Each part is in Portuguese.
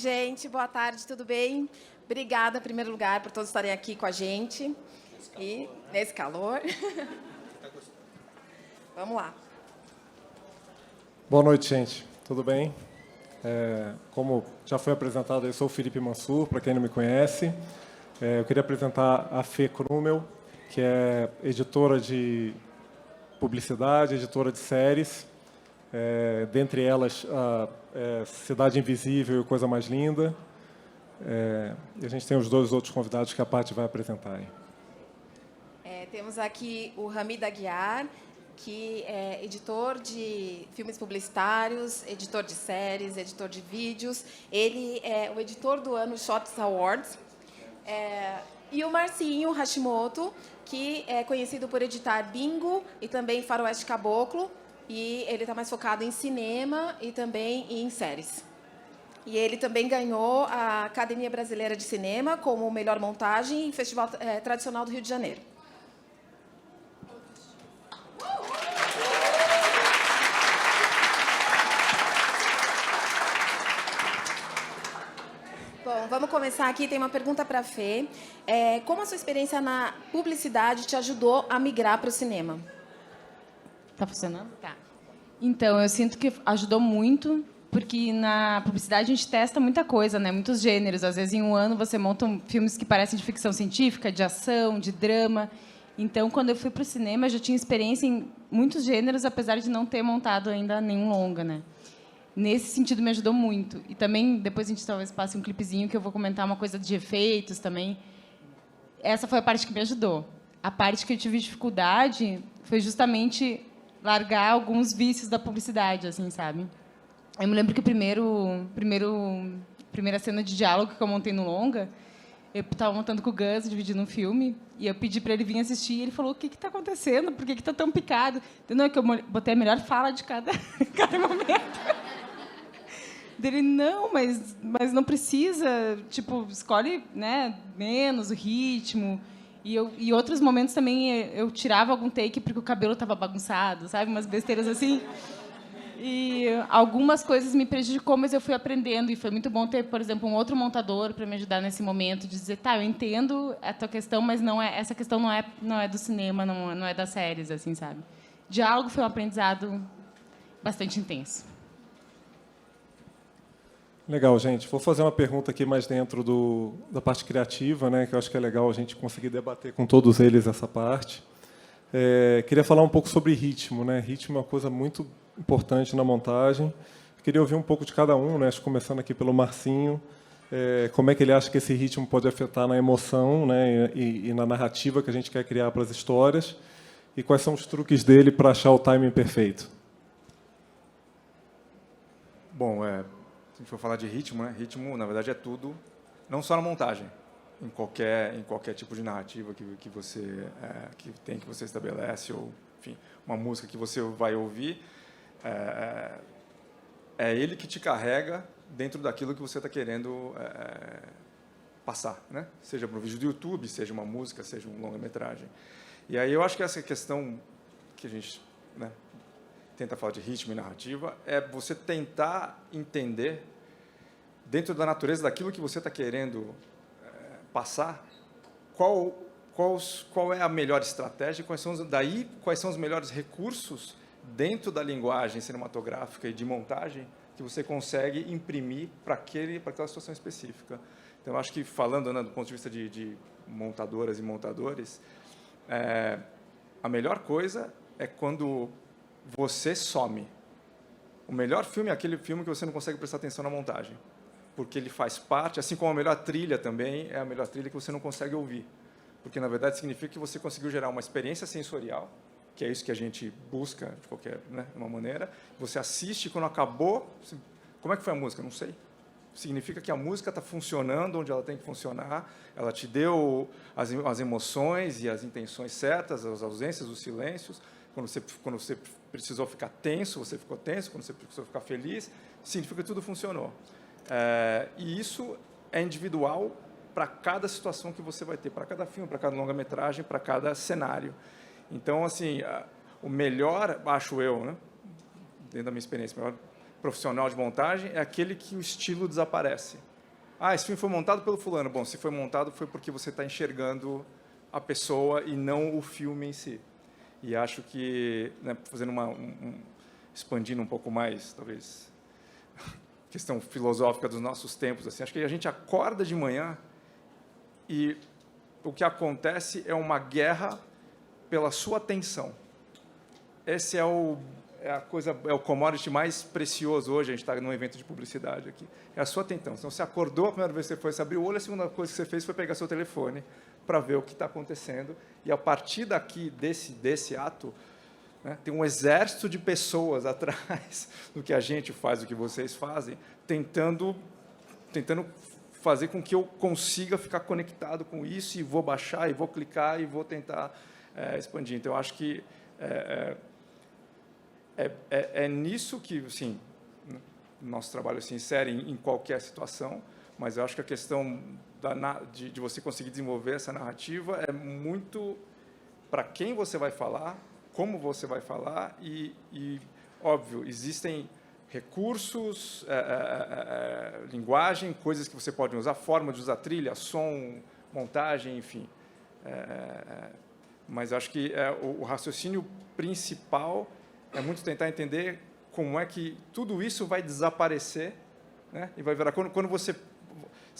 gente. Boa tarde, tudo bem? Obrigada, em primeiro lugar, por todos estarem aqui com a gente. E nesse calor. Vamos lá. Boa noite, gente. Tudo bem? Como já foi apresentado, eu sou o Felipe Mansur, para quem não me conhece. Eu queria apresentar a Fê Krumel, que é editora de publicidade, editora de séries. Dentre elas, Cidade Invisível e Coisa Mais Linda. E a gente tem os dois outros convidados que a Paty vai apresentar aí. Temos aqui o Hamid Aguiar, que é editor de filmes publicitários, editor de séries, editor de vídeos. Ele é o editor do ano Shots Awards. E o Marcinho Hashimoto, que é conhecido por editar Bingo e também Faroeste Caboclo. E ele está mais focado em cinema e também em séries. E ele também ganhou a Academia Brasileira de Cinema como melhor montagem em Festival Tradicional do Rio de Janeiro. Bom, vamos começar aqui. Tem uma pergunta para a Fê. Como a sua experiência na publicidade te ajudou a migrar para o cinema? Tá funcionando? Tá. Então, eu sinto que ajudou muito, porque na publicidade a gente testa muita coisa, né? Muitos gêneros. Às vezes, em um ano, você monta filmes que parecem de ficção científica, de ação, de drama. Então, quando eu fui para o cinema, eu já tinha experiência em muitos gêneros, apesar de não ter montado ainda nenhum longa, né? Nesse sentido, me ajudou muito. E também, depois a gente talvez passe um clipezinho que eu vou comentar uma coisa de efeitos também. Essa foi a parte que me ajudou. A parte que eu tive dificuldade foi justamente largar alguns vícios da publicidade, assim, sabe? Eu me lembro que a primeira cena de diálogo que eu montei no longa, eu estava montando com o Gus, dividindo um filme, e eu pedi para ele vir assistir, e ele falou: o que está acontecendo? Por que está tão picado? Não, é que eu botei a melhor fala de cada momento. Dele, não, mas não precisa, tipo, escolhe, né, menos o ritmo. E outros momentos também eu tirava algum take porque o cabelo estava bagunçado, sabe? Umas besteiras assim. E algumas coisas me prejudicou, mas eu fui aprendendo. E foi muito bom ter, por exemplo, um outro montador para me ajudar nesse momento, de dizer: tá, eu entendo a tua questão, mas essa questão não é do cinema, não é das séries, assim, sabe? Diálogo foi um aprendizado bastante intenso. Legal, gente. Vou fazer uma pergunta aqui mais dentro da parte criativa, né, que eu acho que é legal a gente conseguir debater com todos eles essa parte. Queria falar um pouco sobre ritmo, né? Ritmo é uma coisa muito importante na montagem. Queria ouvir um pouco de cada um, né? Acho que começando aqui pelo Marcinho. Como é que ele acha que esse ritmo pode afetar na emoção, né, e na narrativa que a gente quer criar para as histórias? E quais são os truques dele para achar o timing perfeito? Bom, se a gente for falar de ritmo, né? Ritmo, na verdade, é tudo, não só na montagem, em qualquer tipo de narrativa que você que você estabelece, ou, enfim, uma música que você vai ouvir, é ele que te carrega dentro daquilo que você está querendo passar, né? Seja para um vídeo do YouTube, seja uma música, seja um longa-metragem. E aí eu acho que essa questão que a gente, né, tenta falar de ritmo e narrativa, é você tentar entender, dentro da natureza daquilo que você está querendo passar, qual é a melhor estratégia, quais são os melhores recursos dentro da linguagem cinematográfica e de montagem que você consegue imprimir para aquela situação específica. Então, eu acho que, falando, né, do ponto de vista de montadoras e montadores, a melhor coisa é quando você some. O melhor filme é aquele filme que você não consegue prestar atenção na montagem, porque ele faz parte, assim como a melhor trilha também é a melhor trilha que você não consegue ouvir, porque, na verdade, significa que você conseguiu gerar uma experiência sensorial, que é isso que a gente busca, de qualquer, né, uma maneira. Você assiste, quando acabou, como é que foi a música? Não sei. Significa que a música está funcionando onde ela tem que funcionar, ela te deu as emoções e as intenções certas, as ausências, os silêncios. Quando você precisou ficar tenso, você ficou tenso. Quando você precisou ficar feliz, significa que tudo funcionou. E isso é individual para cada situação que você vai ter, para cada filme, para cada longa-metragem, para cada cenário. Então, assim, o melhor, acho eu, né, dentro da minha experiência, o melhor profissional de montagem é aquele que o estilo desaparece. esse filme foi montado pelo fulano. Bom, se foi montado foi porque você está enxergando a pessoa e não o filme em si. E acho que, né, fazendo expandindo um pouco mais, talvez, questão filosófica dos nossos tempos, assim, acho que a gente acorda de manhã e o que acontece é uma guerra pela sua atenção. Esse é o commodity mais precioso hoje. A gente está num evento de publicidade aqui. É a sua atenção. Então, você acordou, a primeira vez que você abriu o olho, a segunda coisa que você fez foi pegar seu telefone para ver o que está acontecendo. E, a partir daqui, desse ato, né, tem um exército de pessoas atrás do que a gente faz, do que vocês fazem, tentando fazer com que eu consiga ficar conectado com isso, e vou baixar, e vou clicar, e vou tentar expandir. Então, eu acho que é nisso que, assim, nosso trabalho se insere em qualquer situação, mas eu acho que a questão de você conseguir desenvolver essa narrativa é muito para quem você vai falar, como você vai falar, e óbvio, existem recursos, linguagem, coisas que você pode usar, forma de usar trilha, som, montagem, enfim. Mas acho que o raciocínio principal é muito tentar entender como é que tudo isso vai desaparecer, né? E vai virar... Quando você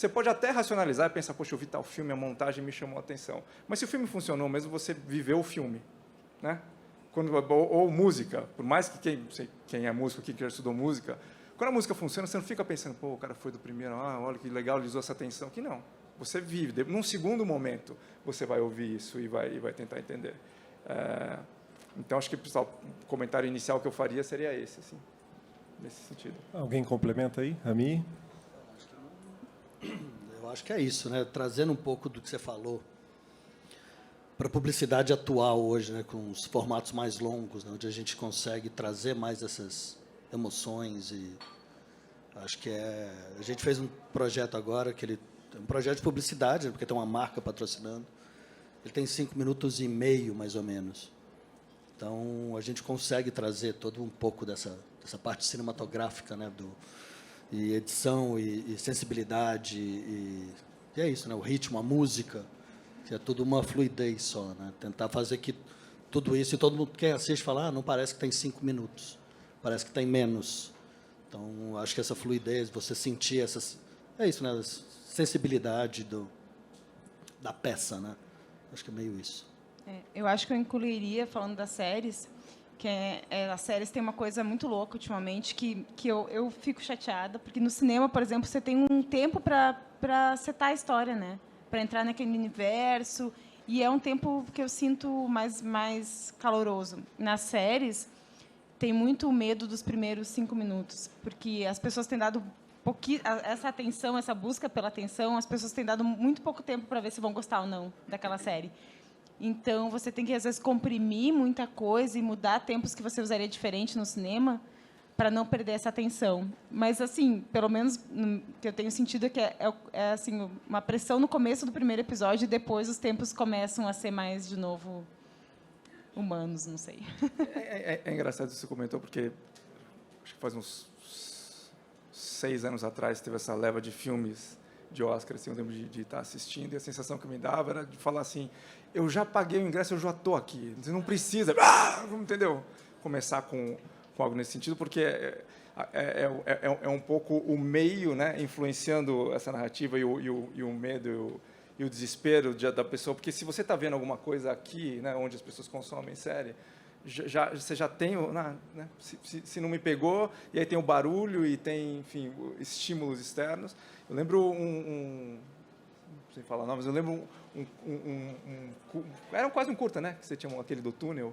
pode até racionalizar e pensar, poxa, eu vi tal filme, a montagem me chamou a atenção. Mas se o filme funcionou mesmo, você viveu o filme, né? Ou música, por mais que quem é músico aqui, que já estudou música, quando a música funciona, você não fica pensando, pô, o cara foi do primeiro, olha que legal, ele usou essa atenção. Que não. Você vive. Num segundo momento, você vai ouvir isso e vai tentar entender. Então, acho que o comentário inicial que eu faria seria esse, assim, nesse sentido. Alguém complementa aí? Rami? Eu acho que é isso, né? Trazendo um pouco do que você falou para a publicidade atual hoje, né? Com os formatos mais longos, né? Onde a gente consegue trazer mais essas emoções. E acho que a gente fez um projeto agora, um projeto de publicidade, né? Porque tem uma marca patrocinando. Ele tem 5 minutos e meio, mais ou menos. Então, a gente consegue trazer todo um pouco dessa parte cinematográfica, né? E edição, e sensibilidade, e é isso, né? O ritmo, a música, que é tudo uma fluidez só, né? Tentar fazer que tudo isso, e todo mundo que assiste fala, não parece que tem 5 minutos, parece que tem menos. Então, acho que essa fluidez, você sentir é isso, né? A sensibilidade da peça, né? Acho que é meio isso. Eu acho que eu incluiria, falando das séries, que as séries têm uma coisa muito louca ultimamente, que eu fico chateada, porque no cinema, por exemplo, você tem um tempo para setar a história, né? Para entrar naquele universo, e é um tempo que eu sinto mais caloroso. Nas séries, tem muito medo dos primeiros 5 minutos, porque as pessoas têm dado essa atenção, essa busca pela atenção, as pessoas têm dado muito pouco tempo para ver se vão gostar ou não daquela série. Então, você tem que, às vezes, comprimir muita coisa e mudar tempos que você usaria diferente no cinema para não perder essa atenção. Mas, assim, pelo menos o que eu tenho sentido é que é assim, uma pressão no começo do primeiro episódio e depois os tempos começam a ser mais, de novo, humanos, não sei. É engraçado isso que você comentou, porque acho que faz uns 6 anos atrás teve essa leva de filmes de Oscar, assim, eu lembro de estar assistindo, e a sensação que me dava era de falar assim, eu já paguei o ingresso, eu já estou aqui, você não precisa, entendeu? Começar com algo nesse sentido, porque é um pouco o meio, né, influenciando essa narrativa e o medo e o desespero da pessoa, porque se você está vendo alguma coisa aqui, né, onde as pessoas consomem série, você já tem, né, se não me pegou, e aí tem o barulho e tem, enfim, estímulos externos. Eu lembro não sei falar nomes, eu lembro era quase um curta, né, que você tinha aquele do túnel.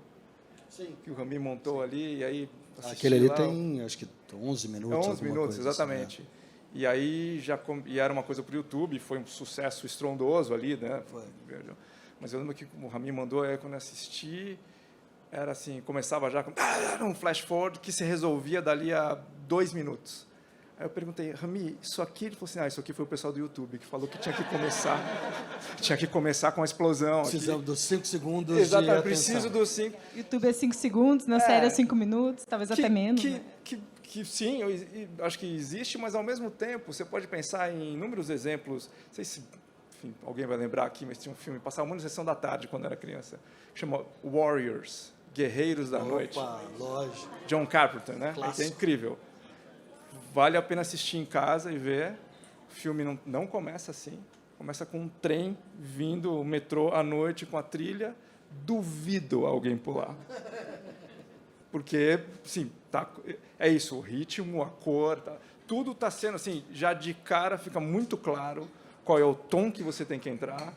Sim. Que o Rami montou ali, e aí... Aquele ali tem, acho que 11 minutos. 11 minutos, exatamente. Assim, E aí e era uma coisa para o YouTube, foi um sucesso estrondoso ali, né? Foi. Mas eu lembro que o Rami mandou, aí quando eu assisti, era assim, começava já com um flash forward que se resolvia dali a 2 minutos. Aí eu perguntei, Rami, isso aqui? Ele falou assim, isso aqui foi o pessoal do YouTube que falou que tinha que começar com a explosão. Precisamos dos 5 segundos. Exatamente, preciso dos 5. YouTube é 5 segundos, na série é 5 minutos, talvez até menos. que sim, acho que existe, mas, ao mesmo tempo, você pode pensar em inúmeros exemplos. Não sei se enfim, alguém vai lembrar aqui, mas tinha um filme, passava muito na sessão da tarde, quando era criança, que chama Warriors, Guerreiros da Noite. Lógico. John Carpenter, né? Clássico. É incrível. Vale a pena assistir em casa e ver. O filme não começa assim. Começa com um trem vindo, o metrô à noite com a trilha. Duvido alguém pular. Porque, sim, tá, é isso, o ritmo, a cor, tá, tudo está sendo assim, já de cara fica muito claro qual é o tom que você tem que entrar,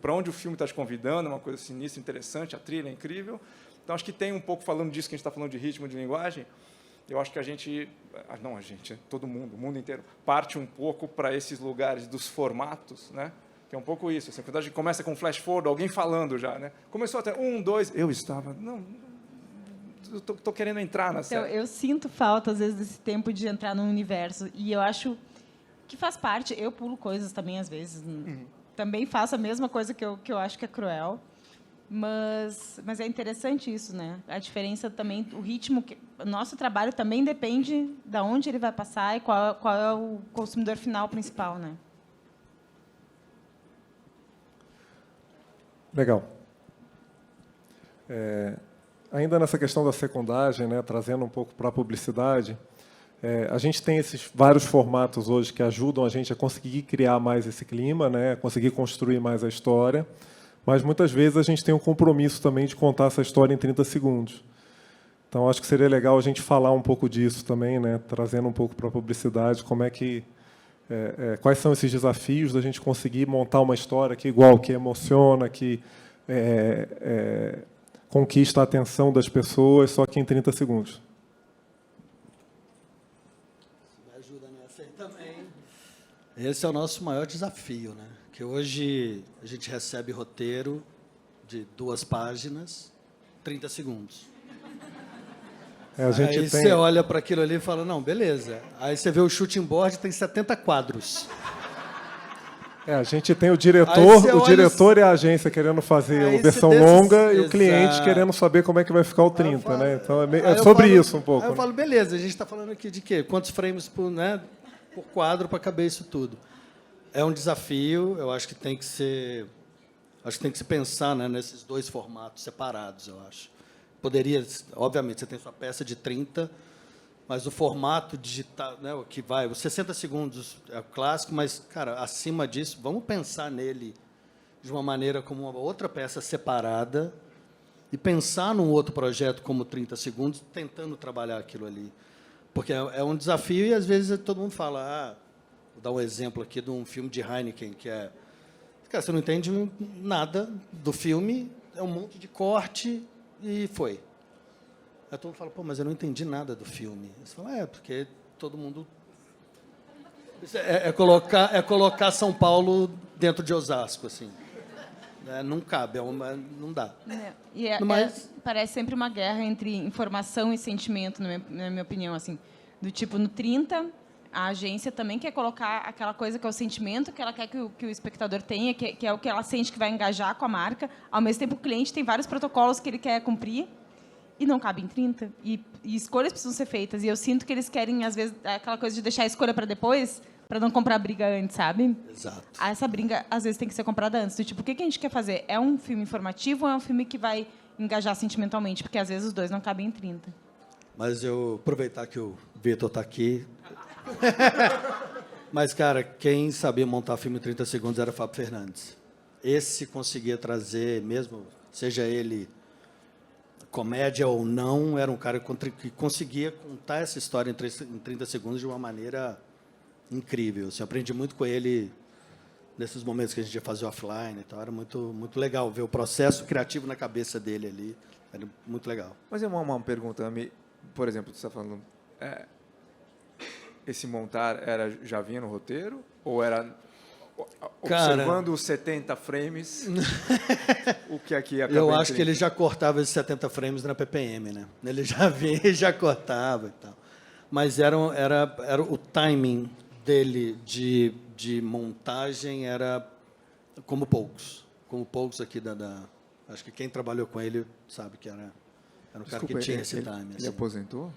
para onde o filme está te convidando, uma coisa sinistra, interessante, a trilha é incrível. Então, acho que tem um pouco, falando disso que a gente está falando de ritmo, de linguagem, eu acho que todo mundo, o mundo inteiro, parte um pouco para esses lugares dos formatos, né? Que é um pouco isso. Assim, quando a gente começa com flash forward, alguém falando já, né? Começou até 1, 2, eu estava... Não, eu tô querendo entrar na série. Então, eu sinto falta, às vezes, desse tempo de entrar no universo. E eu acho que faz parte. Eu pulo coisas também, às vezes. Também faço a mesma coisa que eu acho que é cruel. Mas é interessante isso, né? A diferença também, o ritmo... O nosso trabalho também depende de onde ele vai passar e qual é o consumidor final principal, né? Legal. Ainda nessa questão da secundagem, né, trazendo um pouco para a publicidade, a gente tem esses vários formatos hoje que ajudam a gente a conseguir criar mais esse clima, né, conseguir construir mais a história, mas muitas vezes a gente tem um compromisso também de contar essa história em 30 segundos. Então, acho que seria legal a gente falar um pouco disso também, né, trazendo um pouco para a publicidade, como é que quais são esses desafios da gente conseguir montar uma história que emociona, que conquista a atenção das pessoas, só que em 30 segundos. Me ajuda nessa aí também. Esse é o nosso maior desafio, né? Que hoje a gente recebe roteiro de 2 páginas, 30 segundos. A gente Aí tem... você olha para aquilo ali e fala, não, beleza. Aí você vê o shooting board, tem 70 quadros. a gente tem o diretor, olha... e a agência querendo fazer Aí a versão você longa e o Exato. cliente querendo saber como é que vai ficar o 30, falo... né? Então é sobre isso um pouco. Aí eu falo, beleza, a gente está falando aqui de quê? Quantos frames por quadro para caber isso tudo? É um desafio, eu acho que tem que ser... Acho que tem que se pensar, né, nesses 2 formatos separados, eu acho. Poderia, obviamente, você tem sua peça de 30, mas o formato digital, né, o que vai, os 60 segundos é o clássico, mas, cara, acima disso, vamos pensar nele de uma maneira como uma outra peça separada e pensar num outro projeto como 30 segundos, tentando trabalhar aquilo ali. Porque é um desafio e, às vezes, todo mundo fala... vou dar um exemplo aqui de um filme de Heineken, que é... Cara, você não entende nada do filme, é um monte de corte... E foi. Aí todo mundo fala, pô, mas eu não entendi nada do filme. Você fala, porque todo mundo... É colocar São Paulo dentro de Osasco, assim. Não cabe, não dá. Mas... parece sempre uma guerra entre informação e sentimento, na minha opinião. Assim, do tipo, no 30, a agência também quer colocar aquela coisa que é o sentimento que ela quer que o espectador tenha, que é o que ela sente que vai engajar com a marca. Ao mesmo tempo, o cliente tem vários protocolos que ele quer cumprir e não cabe em 30. E escolhas precisam ser feitas. E eu sinto que eles querem, às vezes, aquela coisa de deixar a escolha para depois, para não comprar a briga antes, sabe? Exato. Essa briga, às vezes, tem que ser comprada antes. Do tipo, o que a gente quer fazer? É um filme informativo ou é um filme que vai engajar sentimentalmente? Porque, às vezes, os 2 não cabem em 30. Mas eu aproveitar que o Vitor está aqui... Mas, cara, quem sabia montar filme em 30 segundos era Fábio Fernandes. Esse conseguia trazer, mesmo, seja ele comédia ou não, era um cara que conseguia contar essa história em 30 segundos de uma maneira incrível. Eu aprendi muito com ele nesses momentos que a gente ia fazer offline. Então, era muito, muito legal ver o processo criativo na cabeça dele ali. Era muito legal. Mas é uma pergunta, por exemplo, você está falando... Esse montar já vinha no roteiro? Ou era observando os 70 frames, o que aqui acaba eu acho que ele já cortava esses 70 frames na PPM, né? Ele já vinha e já cortava e tal. Mas era o timing dele de montagem era como poucos. Como poucos aqui acho que quem trabalhou com ele sabe que era um cara que tinha esse time. Ele aposentou?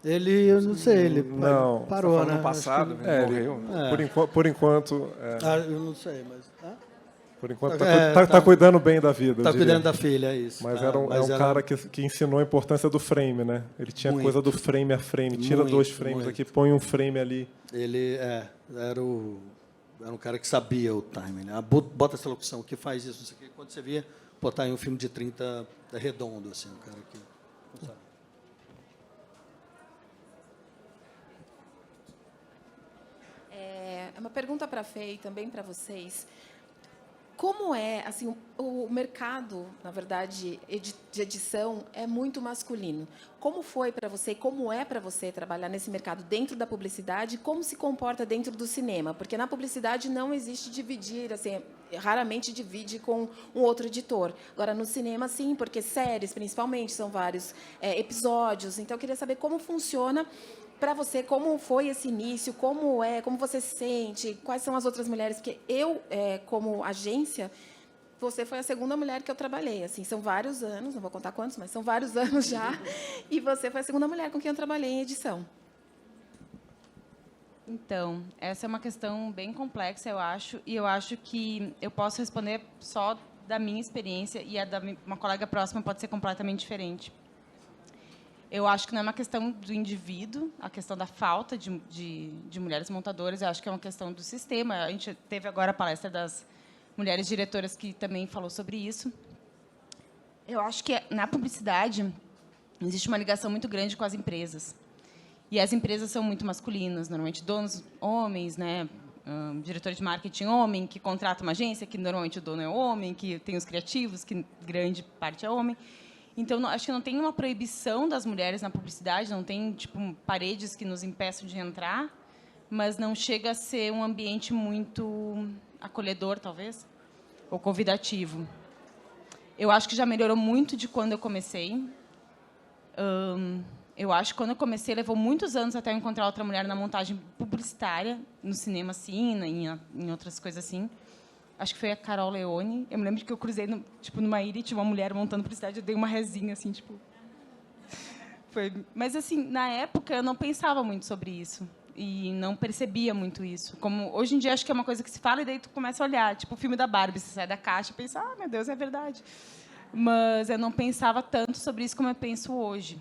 Ele, eu não sei, ele Não. parou, Tá falando né? no passado, Acho né? Ele, Morreu. por enquanto, eu não sei, mas... por enquanto tá tá cuidando bem da vida. Tá eu diria. cuidando da filha, é isso. Mas tá? era um cara que ensinou a importância do frame, né? Ele tinha Muito. coisa do frame a frame. Tira Muito, 2 frames muito. aqui, põe um frame ali. Ele era um cara que sabia o timing. Né? Bota essa locução, que faz isso, não sei o quê. Quando você via, botar em um filme de 30 é redondo, assim, um cara que não sabe. É uma pergunta para a Fê e também para vocês. Como é, assim, o mercado, na verdade, de edição é muito masculino. Como foi para você, como é para você trabalhar nesse mercado dentro da publicidade, como se comporta dentro do cinema? Porque na publicidade não existe dividir, assim, raramente divide com um outro editor. Agora, no cinema, sim, porque séries, principalmente, são vários episódios. Então, eu queria saber como funciona para você, como foi esse início, como você se sente, quais são as outras mulheres, porque eu, como agência, você foi a segunda mulher que eu trabalhei, assim, são vários anos, não vou contar quantos, mas são vários anos já, e você foi a segunda mulher com quem eu trabalhei em edição. Então, essa é uma questão bem complexa, eu acho, e eu acho que eu posso responder só da minha experiência, e a da uma colega próxima pode ser completamente diferente. Eu acho que não é uma questão do indivíduo, a questão da falta de mulheres montadoras, eu acho que é uma questão do sistema. A gente teve agora a palestra das mulheres diretoras que também falou sobre isso. Eu acho que na publicidade existe uma ligação muito grande com as empresas. E as empresas são muito masculinas, normalmente donos homens, né? Diretor de marketing homem, que contrata uma agência, que normalmente o dono é homem, que tem os criativos, que grande parte é homem. Então, acho que não tem uma proibição das mulheres na publicidade, não tem tipo paredes que nos impeçam de entrar, mas não chega a ser um ambiente muito acolhedor, talvez, ou convidativo. Eu acho que já melhorou muito de quando eu comecei. Eu acho que quando eu comecei, levou muitos anos até eu encontrar outra mulher na montagem publicitária, no cinema, assim, em outras coisas assim. Acho que foi a Carol Leone. Eu me lembro que eu cruzei numa ilha e tinha uma mulher montando publicidade. Eu dei uma rezinha, assim, tipo... Mas, assim, na época, eu não pensava muito sobre isso. E não percebia muito isso. Como, hoje em dia, acho que é uma coisa que se fala e daí tu começa a olhar. Tipo o filme da Barbie. Você sai da caixa e pensa, meu Deus, é verdade. Mas eu não pensava tanto sobre isso como eu penso hoje.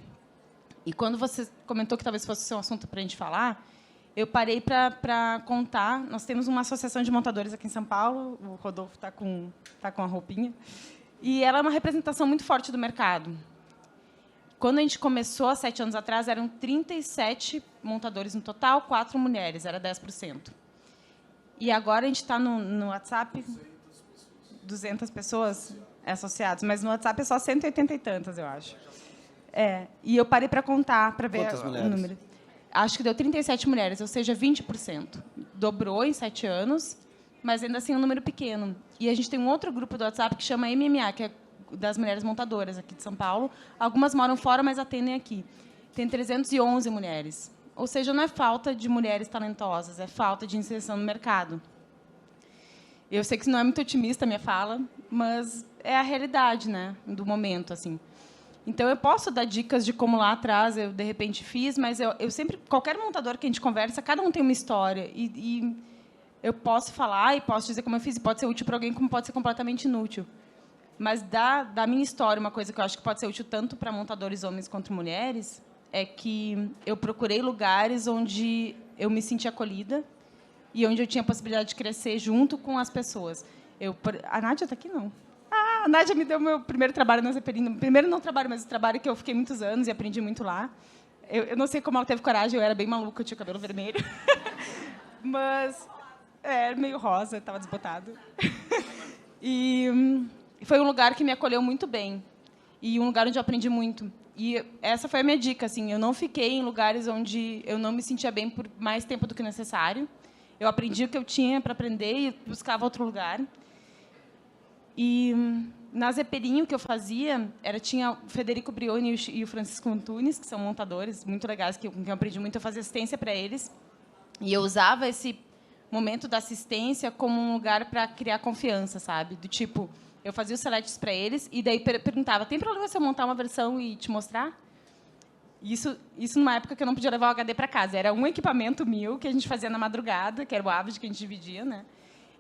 E quando você comentou que talvez fosse um assunto para a gente falar... Eu parei para contar. Nós temos uma associação de montadores aqui em São Paulo. O Rodolfo está com a roupinha. E ela é uma representação muito forte do mercado. Quando a gente começou, há 7 anos atrás, eram 37 montadores no total, 4 mulheres, era 10%. E agora a gente está no WhatsApp... 200 pessoas associadas, mas no WhatsApp é só 180 e tantas, eu acho. E eu parei para contar, para ver o número. Acho que deu 37 mulheres, ou seja, 20%. Dobrou em 7 anos, mas ainda assim é um número pequeno. E a gente tem um outro grupo do WhatsApp que chama MMA, que é das mulheres montadoras aqui de São Paulo. Algumas moram fora, mas atendem aqui. Tem 311 mulheres. Ou seja, não é falta de mulheres talentosas, é falta de inserção no mercado. Eu sei que não é muito otimista a minha fala, mas é a realidade, né, do momento, assim. Então, eu posso dar dicas de como lá atrás eu, de repente, fiz, mas eu sempre... Qualquer montador que a gente conversa, cada um tem uma história. E eu posso falar e posso dizer como eu fiz, e pode ser útil para alguém, como pode ser completamente inútil. Mas, da minha história, uma coisa que eu acho que pode ser útil tanto para montadores homens quanto mulheres é que eu procurei lugares onde eu me senti acolhida e onde eu tinha a possibilidade de crescer junto com as pessoas. A Nádia está aqui, não? A Nádia me deu meu primeiro trabalho na Zeppelin. Primeiro, não trabalho, mas o trabalho que eu fiquei muitos anos e aprendi muito lá. Eu não sei como ela teve coragem, eu era bem maluca, eu tinha o cabelo vermelho. Mas, meio rosa, estava desbotado. E foi um lugar que me acolheu muito bem. E um lugar onde eu aprendi muito. E essa foi a minha dica, assim, eu não fiquei em lugares onde eu não me sentia bem por mais tempo do que necessário. Eu aprendi o que eu tinha para aprender e buscava outro lugar. E na Zeppelin, o que eu fazia tinha o Federico Brioni e o Francisco Antunes, que são montadores muito legais, que eu aprendi muito, eu fazia assistência para eles. E eu usava esse momento da assistência como um lugar para criar confiança, sabe? Do tipo, eu fazia os selects para eles e daí perguntava, tem problema se eu montar uma versão e te mostrar? Isso numa época que eu não podia levar o HD para casa. Era um equipamento meu que a gente fazia na madrugada, que era o Avid que a gente dividia, né?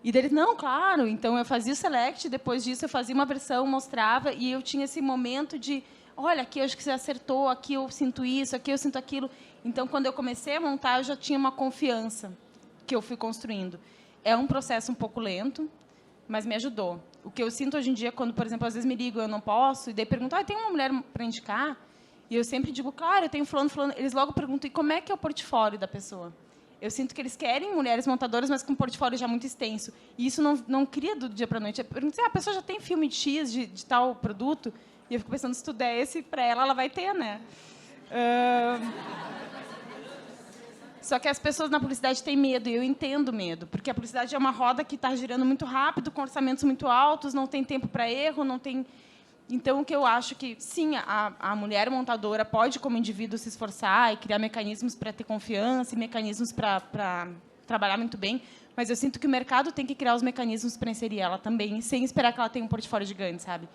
E dele, não, claro. Então, eu fazia o select, depois disso eu fazia uma versão, mostrava, e eu tinha esse momento de, olha, aqui eu acho que você acertou, aqui eu sinto isso, aqui eu sinto aquilo. Então, quando eu comecei a montar, eu já tinha uma confiança que eu fui construindo. É um processo um pouco lento, mas me ajudou. O que eu sinto hoje em dia, quando, por exemplo, às vezes me ligam, eu não posso, e daí perguntam, tem uma mulher para indicar? E eu sempre digo, claro, eu tenho fulano. Eles logo perguntam, e como é que é o portfólio da pessoa? Eu sinto que eles querem mulheres montadoras, mas com um portfólio já muito extenso. E isso não cria do dia para a noite. Eu pergunto, a pessoa já tem filme de X, de tal produto? E eu fico pensando, se tu der esse para ela, ela vai ter, né? Só que as pessoas na publicidade têm medo, e eu entendo medo, porque a publicidade é uma roda que está girando muito rápido, com orçamentos muito altos, não tem tempo para erro, não tem... Então, o que eu acho que, sim, a mulher montadora pode, como indivíduo, se esforçar e criar mecanismos para ter confiança e mecanismos para trabalhar muito bem, mas eu sinto que o mercado tem que criar os mecanismos para inserir ela também, sem esperar que ela tenha um portfólio gigante, sabe?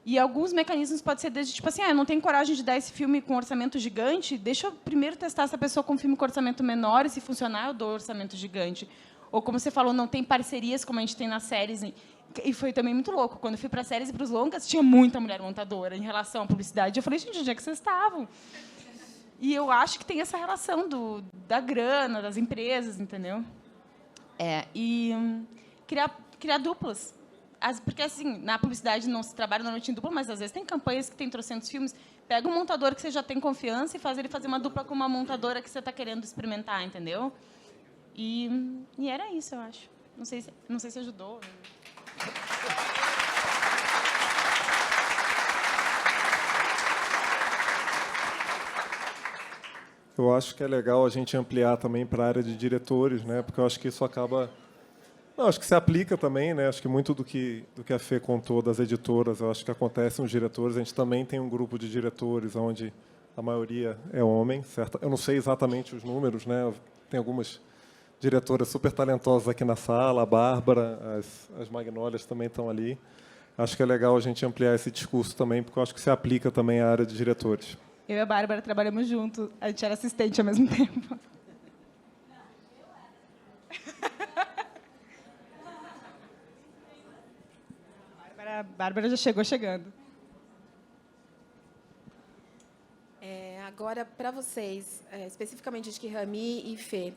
E alguns mecanismos podem ser desde, tipo assim, eu não tenho coragem de dar esse filme com orçamento gigante, deixa eu primeiro testar essa pessoa com um filme com orçamento menor, e se funcionar, eu dou orçamento gigante. Ou, como você falou, não tem parcerias, como a gente tem nas séries. E foi também muito louco. Quando eu fui para as séries e para os longas, tinha muita mulher montadora em relação à publicidade. Eu falei, gente, onde é que vocês estavam? E eu acho que tem essa relação da grana, das empresas, entendeu? Criar duplas. Porque, assim, na publicidade não se trabalha normalmente em dupla, mas, às vezes, tem campanhas que tem trocentos filmes. Pega um montador que você já tem confiança e faz ele fazer uma dupla com uma montadora que você está querendo experimentar, entendeu? E era isso, eu acho. Não sei se ajudou. Eu acho que é legal a gente ampliar também para a área de diretores, né? Porque eu acho que isso acaba... Não, acho que se aplica também, né? Acho que muito do que a Fê contou das editoras, eu acho que acontece nos diretores. A gente também tem um grupo de diretores onde a maioria é homem, certo? Eu não sei exatamente os números, né? Tem algumas diretoras super talentosas aqui na sala, a Bárbara, as Magnólias também estão ali. Acho que é legal a gente ampliar esse discurso também, porque eu acho que se aplica também à área de diretores. Eu e a Bárbara trabalhamos juntos. A gente era assistente ao mesmo tempo. A Bárbara já chegou chegando. Agora, para vocês, especificamente acho que Rami e Fê,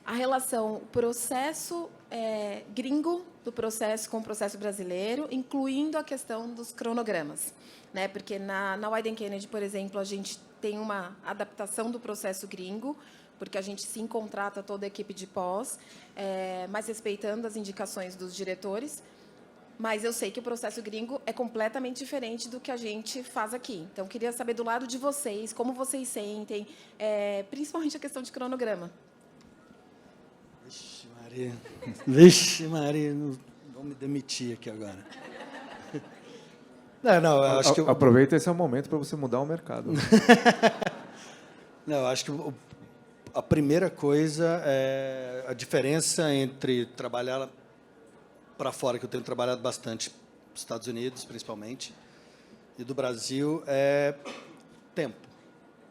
a relação processo gringo do processo com o processo brasileiro, incluindo a questão dos cronogramas, né? Porque na Wieden Kennedy, por exemplo, a gente tem uma adaptação do processo gringo, porque a gente sim contrata toda a equipe de pós, mas respeitando as indicações dos diretores. Mas eu sei que o processo gringo é completamente diferente do que a gente faz aqui. Então, queria saber do lado de vocês, como vocês sentem, principalmente a questão de cronograma. Vixe, Maria, vou me demitir aqui agora. Não, eu acho que aproveita, esse é o momento para você mudar o mercado. Não, eu acho que a primeira coisa é a diferença entre trabalhar para fora, que eu tenho trabalhado bastante, nos Estados Unidos, principalmente, e do Brasil, é tempo.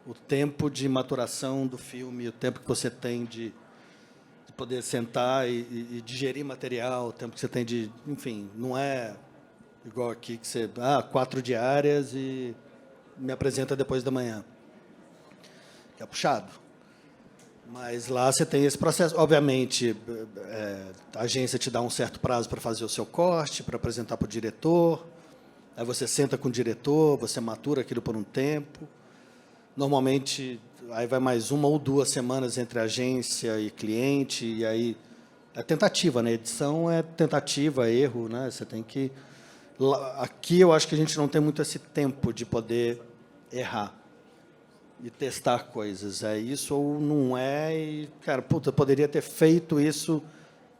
O tempo de maturação do filme, o tempo que você tem de poder sentar e digerir material, o tempo que você tem de... Enfim, não é igual aqui, que você... 4 diárias e me apresenta depois da manhã. Que é puxado. Mas lá você tem esse processo. Obviamente, a agência te dá um certo prazo para fazer o seu corte, para apresentar para o diretor. Aí você senta com o diretor, você matura aquilo por um tempo. Normalmente, aí vai mais 1 ou 2 semanas entre agência e cliente, e aí é tentativa, né? Edição é tentativa, erro, né? Você tem que... Aqui eu acho que a gente não tem muito esse tempo de poder errar e testar coisas. É isso ou não é? E, cara, puta, poderia ter feito isso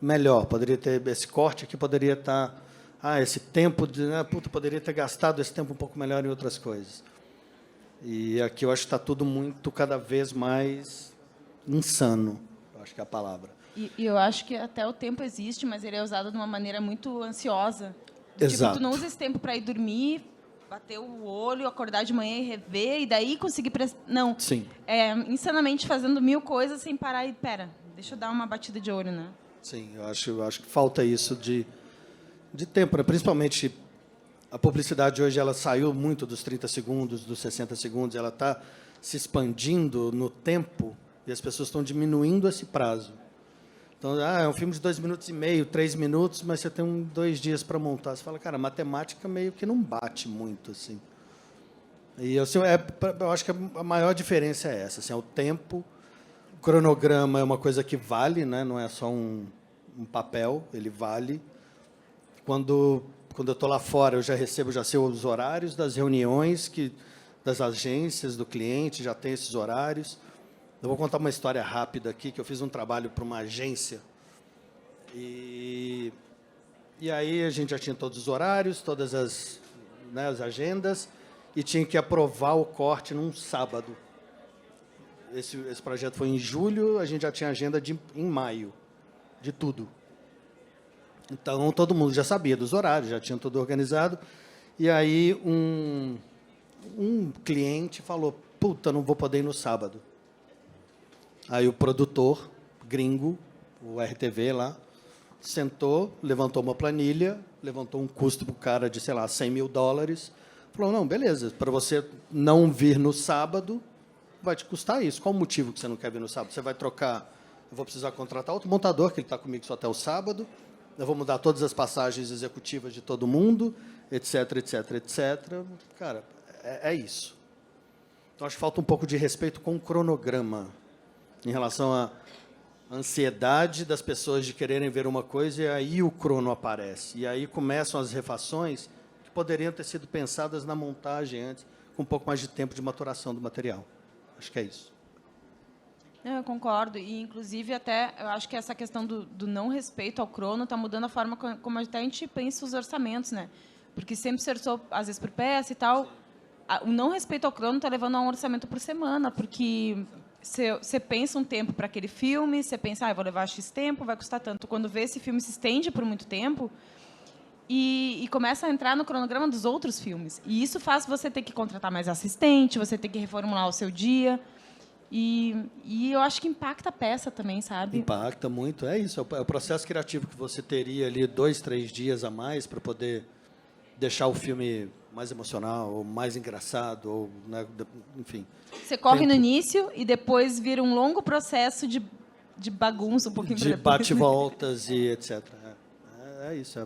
melhor. Poderia ter... Esse corte aqui poderia estar... esse tempo... puta, poderia ter gastado esse tempo um pouco melhor em outras coisas. E aqui eu acho que está tudo muito, cada vez mais insano, eu acho que é a palavra. E eu acho que até o tempo existe, mas ele é usado de uma maneira muito ansiosa. Exato. Tipo, tu não usa esse tempo para ir dormir, bater o olho, acordar de manhã e rever, e daí conseguir... Não. Sim. Insanamente fazendo 1000 coisas sem parar e... Pera, deixa eu dar uma batida de olho, né? Sim, eu acho que falta isso de tempo, né? Principalmente a publicidade hoje, ela saiu muito dos 30 segundos, dos 60 segundos, ela está se expandindo no tempo e as pessoas estão diminuindo esse prazo. Então, é um filme de 2 minutos e meio, 3 minutos, mas você tem 2 dias para montar. Você fala, cara, a matemática meio que não bate muito, assim. E assim, eu acho que a maior diferença é essa, assim, é o tempo. O cronograma é uma coisa que vale, né? Não é só um papel, ele vale. Quando eu estou lá fora, eu já sei os horários das reuniões, das agências, do cliente, já tem esses horários. Eu vou contar uma história rápida aqui, que eu fiz um trabalho para uma agência. E aí a gente já tinha todos os horários, todas as agendas, e tinha que aprovar o corte num sábado. Esse projeto foi em julho, a gente já tinha agenda em maio, de tudo. Então, todo mundo já sabia dos horários, já tinha tudo organizado. E aí um cliente falou, puta, não vou poder ir no sábado. Aí o produtor, gringo, o RTV lá, sentou, levantou uma planilha, levantou um custo para o cara de, sei lá, $100 mil. Falou, não, beleza, para você não vir no sábado, vai te custar isso. Qual o motivo que você não quer vir no sábado? Você vai trocar, eu vou precisar contratar outro montador, que ele está comigo só até o sábado, eu vou mudar todas as passagens executivas de todo mundo, etc, etc, etc. Cara, é isso. Então, acho que falta um pouco de respeito com o cronograma, em relação à ansiedade das pessoas de quererem ver uma coisa, e aí o crono aparece. E aí começam as refações que poderiam ter sido pensadas na montagem antes, com um pouco mais de tempo de maturação do material. Acho que é isso. Eu concordo. E, inclusive, até eu acho que essa questão do não respeito ao crono está mudando a forma como até a gente pensa os orçamentos, né? Porque sempre se orçou, às vezes, por peça e tal. O não respeito ao crono está levando a um orçamento por semana, porque você pensa um tempo para aquele filme, você pensa, eu vou levar X tempo, vai custar tanto. Quando vê, esse filme se estende por muito tempo e começa a entrar no cronograma dos outros filmes. E isso faz você ter que contratar mais assistente, você ter que reformular o seu dia. E eu acho que impacta a peça também, sabe? Impacta muito, é isso. É o processo criativo que você teria ali 2, 3 dias a mais para poder deixar o filme mais emocional, ou mais engraçado, ou, né, enfim. Você corre no início e depois vira um longo processo de bagunça um pouquinho de bate-voltas e etc. É isso.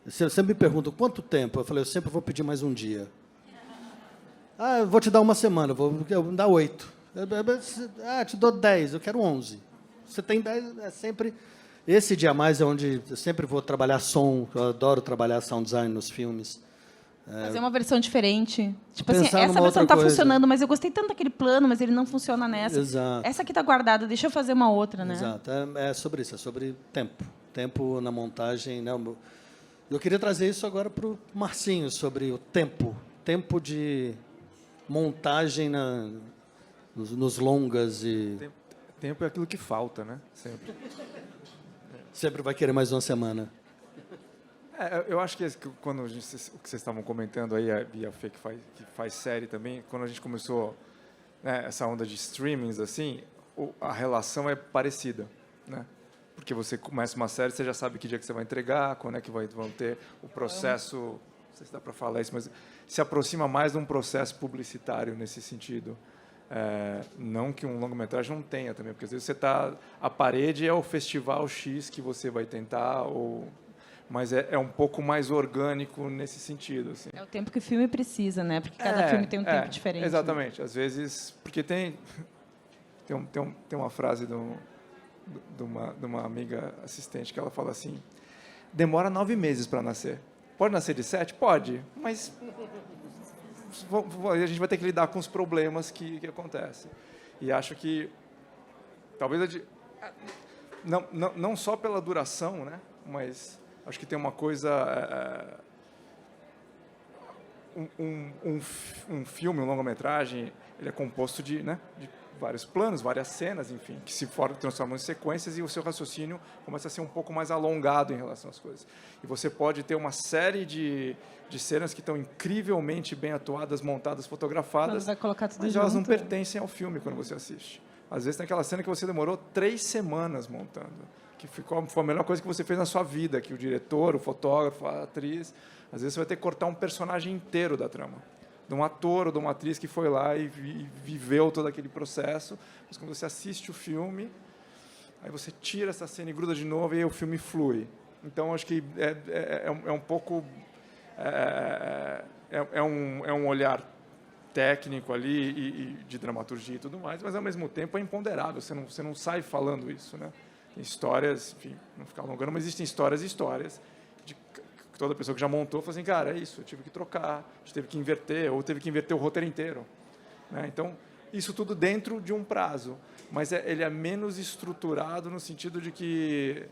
Você sempre me pergunta, quanto tempo? Eu falei, eu sempre vou pedir mais um dia. Eu vou te dar uma semana, eu vou dar 8. Te dou 10, eu quero 11. Você tem 10, é sempre... Esse dia a mais é onde eu sempre vou trabalhar som, eu adoro trabalhar sound design nos filmes. Fazer uma versão diferente. Tipo assim, Pensar essa numa versão outra está coisa. funcionando, mas eu gostei tanto daquele plano, mas ele não funciona nessa. Exato. Essa aqui está guardada, deixa eu fazer uma outra, né? Exato. É sobre isso, é sobre tempo. Tempo na montagem. Né? Eu queria trazer isso agora para o Marcinho, sobre o tempo. Tempo de montagem nos longas e... Tempo é aquilo que falta, né? Sempre. Sempre vai querer mais uma semana. Eu acho que quando o que vocês estavam comentando aí, a Fê que faz série também, quando a gente começou, né, essa onda de streamings, assim, a relação é parecida, né? Porque você começa uma série, você já sabe que dia que você vai entregar, quando é que vão ter o processo, não sei se dá para falar isso, mas se aproxima mais de um processo publicitário nesse sentido. Não que um longa-metragem não tenha também, porque às vezes a parede é o festival X que você vai tentar, mas é um pouco mais orgânico nesse sentido. Assim. É o tempo que o filme precisa, né? Porque cada filme tem um tempo diferente. Exatamente. Né? Às vezes, porque tem uma frase de uma amiga assistente que ela fala assim, demora 9 meses para nascer. Pode nascer de 7? Pode, mas a gente vai ter que lidar com os problemas que acontecem. E acho que, talvez, não só pela duração, né? Mas acho que tem uma coisa... Um filme, um longa-metragem, ele é composto de vários planos, várias cenas, enfim, que se transformam em sequências e o seu raciocínio começa a ser um pouco mais alongado em relação às coisas. E você pode ter uma série de cenas que estão incrivelmente bem atuadas, montadas, fotografadas, Quando vai colocar tudo mas elas não junto. pertencem ao filme quando você assiste. Às vezes tem aquela cena que você demorou 3 semanas montando, que foi a melhor coisa que você fez na sua vida, que o diretor, o fotógrafo, a atriz, às vezes você vai ter que cortar um personagem inteiro da trama, de um ator ou de uma atriz que foi lá e viveu todo aquele processo, mas quando você assiste o filme, aí você tira essa cena e gruda de novo e aí o filme flui. Então, acho que é um pouco... É um olhar técnico ali e de dramaturgia e tudo mais, mas, ao mesmo tempo, é imponderável. Você não sai falando isso, né? Tem histórias, enfim, não ficar alongando, mas existem histórias e histórias de toda pessoa que já montou fala assim, cara, é isso, eu tive que trocar, a gente teve que inverter, ou teve que inverter o roteiro inteiro. Né? Então, isso tudo dentro de um prazo, mas ele é menos estruturado no sentido de que,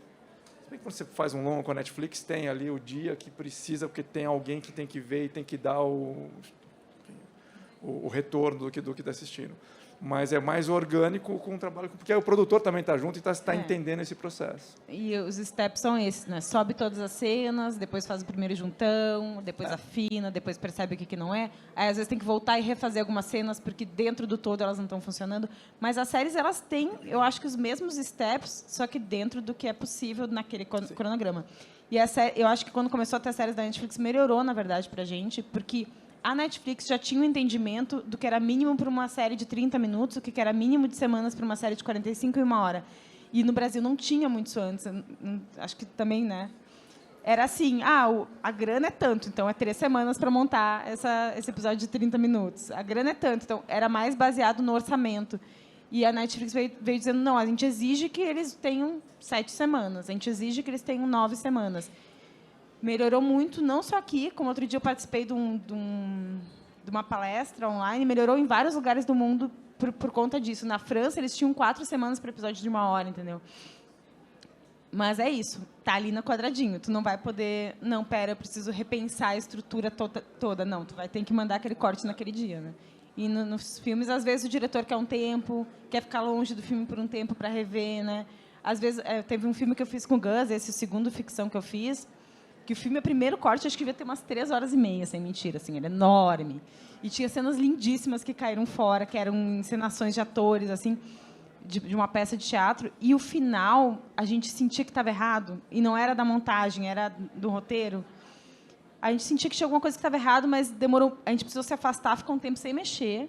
quando você faz um longo com a Netflix, tem ali o dia que precisa, porque tem alguém que tem que ver e tem que dar o retorno do que está assistindo. Mas é mais orgânico com o trabalho, porque aí o produtor também está junto e está entendendo esse processo. E os steps são esses, né? Sobe todas as cenas, depois faz o primeiro juntão, depois afina, depois percebe o que não é. Aí, às vezes, tem que voltar e refazer algumas cenas, porque dentro do todo elas não estão funcionando. Mas as séries, elas têm, eu acho que os mesmos steps, só que dentro do que é possível naquele cronograma. E eu acho que quando começou a ter séries da Netflix, melhorou, na verdade, para a gente, porque a Netflix já tinha um entendimento do que era mínimo para uma série de 30 minutos, o que era mínimo de semanas para uma série de 45 e 1 hora. E no Brasil não tinha muito isso antes. Acho que também, né? Era assim, a grana é tanto, então é 3 semanas para montar esse episódio de 30 minutos. A grana é tanto, então era mais baseado no orçamento. E a Netflix veio dizendo, não, a gente exige que eles tenham 7 semanas, a gente exige que eles tenham 9 semanas. Melhorou muito, não só aqui, como outro dia eu participei de uma palestra online, melhorou em vários lugares do mundo por conta disso. Na França, eles tinham 4 semanas para episódio de 1 hora, entendeu? Mas é isso, tá ali no quadradinho. Tu não vai poder, não, pera, eu preciso repensar a estrutura toda. Não, tu vai ter que mandar aquele corte naquele dia, né? E nos filmes, às vezes, o diretor quer um tempo, quer ficar longe do filme por um tempo para rever, né? Às vezes, teve um filme que eu fiz com o Gus, esse segundo ficção que eu fiz, que o filme, o primeiro corte, acho que devia ter umas 3 horas e meia, sem mentira, assim, era enorme. E tinha cenas lindíssimas que caíram fora, que eram encenações de atores, assim, de uma peça de teatro. E o final, a gente sentia que estava errado, e não era da montagem, era do roteiro. A gente sentia que tinha alguma coisa que estava errado, mas demorou. A gente precisou se afastar, ficar um tempo sem mexer.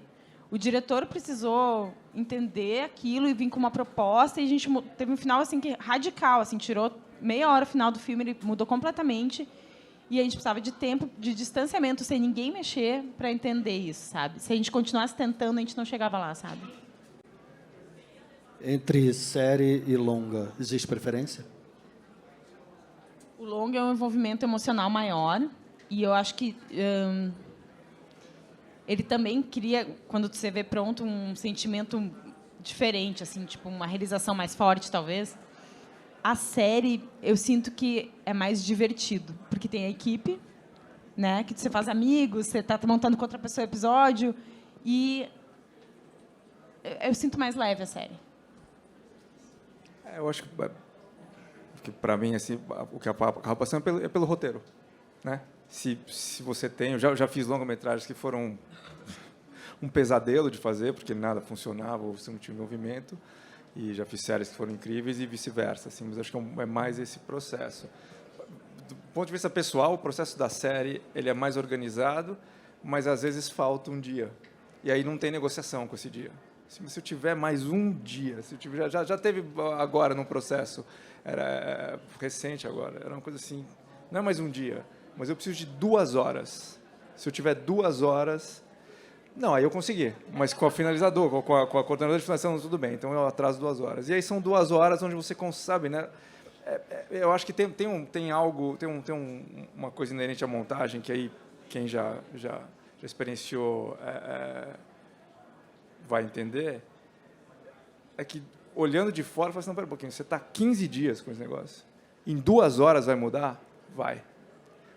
O diretor precisou entender aquilo e vir com uma proposta, e a gente teve um final assim que radical, assim, tirou meia hora final do filme, ele mudou completamente, e a gente precisava de tempo, de distanciamento, sem ninguém mexer, para entender isso, sabe? Se a gente continuasse tentando, a gente não chegava lá, sabe? Entre série e longa, existe preferência? O longa é um envolvimento emocional maior, e eu acho que ele também cria, quando você vê pronto, um sentimento diferente, assim, tipo uma realização mais forte, talvez. A série, eu sinto que é mais divertido, porque tem a equipe, né, que você faz amigos, você está montando com outra pessoa o episódio, e eu sinto mais leve a série. Eu acho que para mim, assim, o que acaba passando é pelo roteiro. Né? Se você tem... Eu já fiz longa-metragens que foram um pesadelo de fazer, porque nada funcionava, ou você não tinha envolvimento. E já fiz séries que foram incríveis e vice-versa, assim, mas acho que é mais esse processo. Do ponto de vista pessoal, o processo da série ele é mais organizado, mas às vezes falta um dia. E aí não tem negociação com esse dia. Se eu tiver mais um dia, se eu tiver, já teve agora num processo, era recente agora, era uma coisa assim, não é mais um dia, mas eu preciso de 2 horas. Se eu tiver 2 horas... Não, aí eu consegui, mas com o finalizador, com a coordenadora de finalização, tudo bem, então eu atraso 2 horas. E aí são 2 horas onde você sabe, né? Eu acho que tem algo, uma coisa inerente à montagem, que aí quem já experienciou vai entender, é que olhando de fora, fala assim, não, pera um pouquinho, você está 15 dias com esse negócio, em 2 horas vai mudar? Vai.